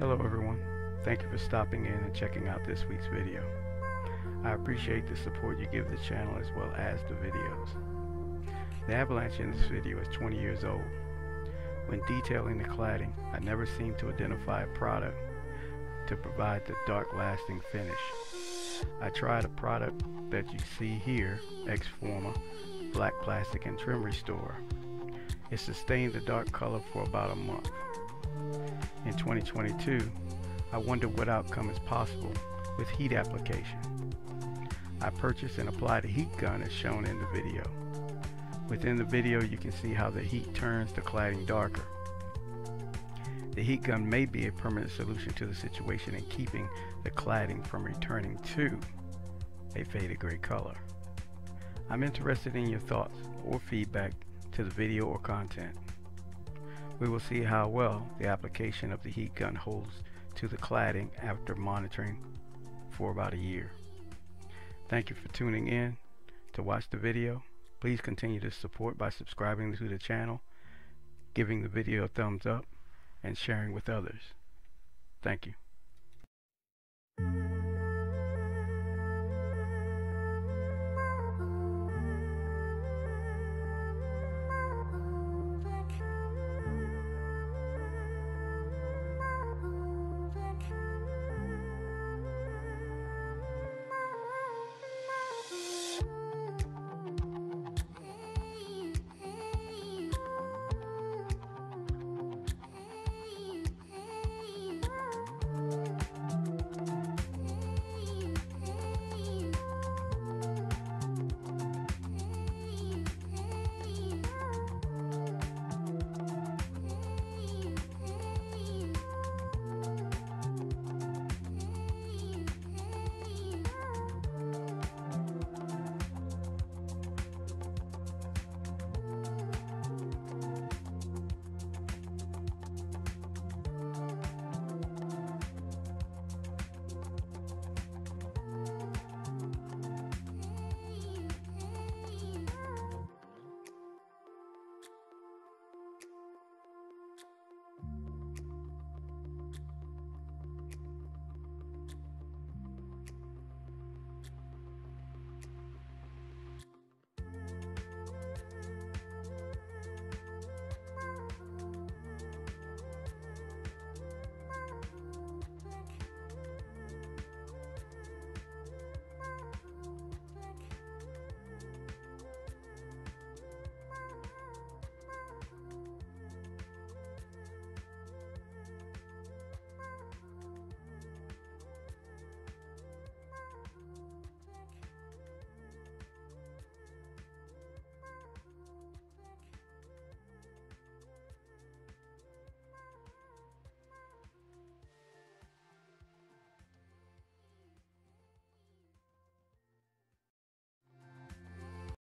Hello everyone, thank you for stopping in and checking out this week's video. I appreciate the support you give the channel as well as the videos. The Avalanche in this video is 20 years old. When detailing the cladding, I never seemed to identify a product to provide the dark lasting finish. I tried a product that you see here, Exforma Black Plastic and Trim Restorer. It sustained the dark color for about a month. In 2022, I wondered what outcome is possible with heat application. I purchased and applied a heat gun as shown in the video. Within the video you can see how the heat turns the cladding darker. The heat gun may be a permanent solution to the situation in keeping the cladding from returning to a faded gray color. I'm interested in your thoughts or feedback to the video or content. We will see how well the application of the heat gun holds to the cladding after monitoring for about a year. Thank you for tuning in to watch the video. Please continue to support by subscribing to the channel, giving the video a thumbs up, and sharing with others. Thank you.